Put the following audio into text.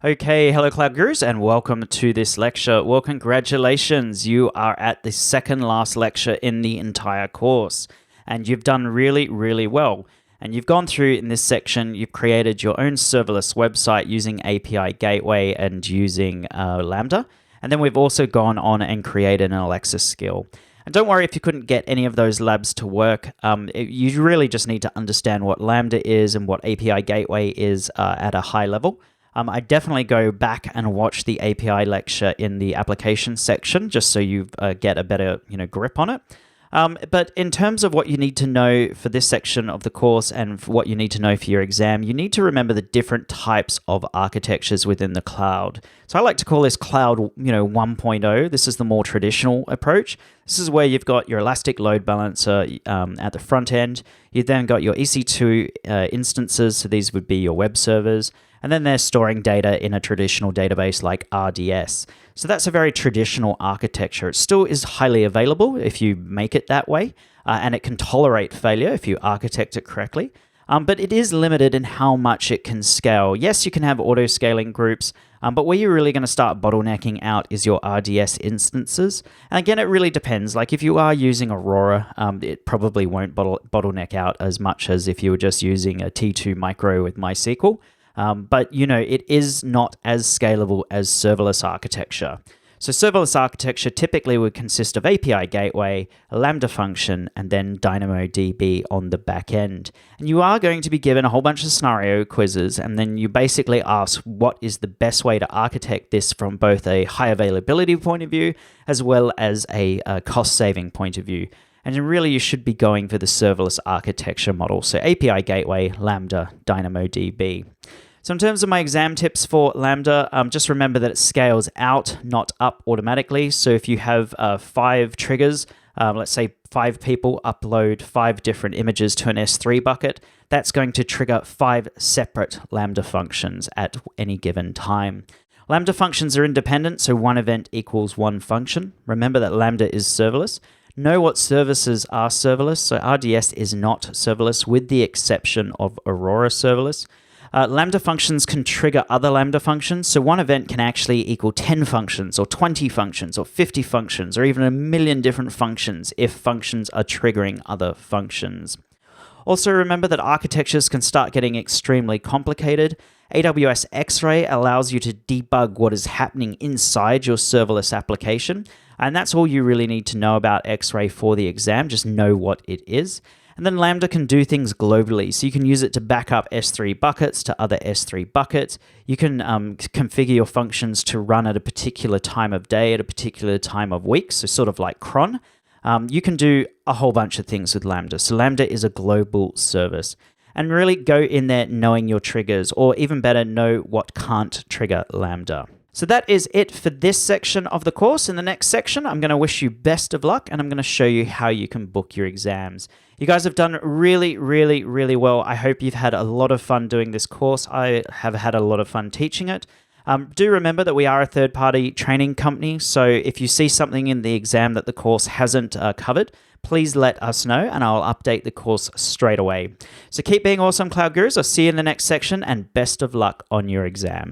Okay, hello Cloud Gurus and welcome to this lecture. Well, congratulations, you are at the second last lecture in the entire course and you've done really well. And you've gone through in this section, you've created your own serverless website using API Gateway and using Lambda. And then we've also gone on and created an Alexa skill. And don't worry if you couldn't get any of those labs to work. You really just need to understand what Lambda is and what API Gateway is at a high level. I definitely go back and watch the API lecture in the application section just so you get a better grip on it. But in terms of what you need to know for this section of the course and for what you need to know for your exam, you need to remember the different types of architectures within the cloud. So I like to call this cloud 1.0. This is the more traditional approach. This is where you've got your elastic load balancer at the front end. You've then got your EC2 instances, so these would be your web servers. And then they're storing data in a traditional database like RDS. So that's a very traditional architecture. It still is highly available if you make it that way, and it can tolerate failure if you architect it correctly. But it is limited in how much it can scale. Yes, you can have auto-scaling groups, but where you're really going to start bottlenecking out is your RDS instances. And again, it really depends. Like if you are using Aurora, it probably won't bottleneck out as much as if you were just using a T2 micro with MySQL. But it is not as scalable as serverless architecture. So serverless architecture typically would consist of API Gateway, a Lambda function, and then DynamoDB on the back end. And you are going to be given a whole bunch of scenario quizzes, and then you basically ask what is the best way to architect this from both a high availability point of view as well as a cost-saving point of view. And really, you should be going for the serverless architecture model. So API Gateway, Lambda, DynamoDB. So in terms of my exam tips for Lambda, just remember that it scales out, not up automatically. So if you have 5 triggers, let's say 5 people upload 5 different images to an S3 bucket, that's going to trigger 5 separate Lambda functions at any given time. Lambda functions are independent, so one event equals one function. Remember that Lambda is serverless. Know what services are serverless. So RDS is not serverless with the exception of Aurora serverless. Lambda functions can trigger other Lambda functions. So one event can actually equal 10 functions or 20 functions or 50 functions or even a million different functions if functions are triggering other functions. Also remember that architectures can start getting extremely complicated. AWS X-Ray allows you to debug what is happening inside your serverless application. And that's all you really need to know about X-Ray for the exam. Just know what it is. And then Lambda can do things globally. So you can use it to back up S3 buckets to other S3 buckets. You can configure your functions to run at a particular time of day, at a particular time of week. So sort of like cron. You can do a whole bunch of things with Lambda. So Lambda is a global service. And really go in there knowing your triggers, or even better, know what can't trigger Lambda. So that is it for this section of the course. In the next section, I'm going to wish you best of luck, and I'm going to show you how you can book your exams. You guys have done really well. I hope you've had a lot of fun doing this course. I have had a lot of fun teaching it. Do remember that we are a third-party training company, so if you see something in the exam that the course hasn't covered, please let us know and I'll update the course straight away. So keep being awesome, Cloud Gurus. I'll see you in the next section, and best of luck on your exam.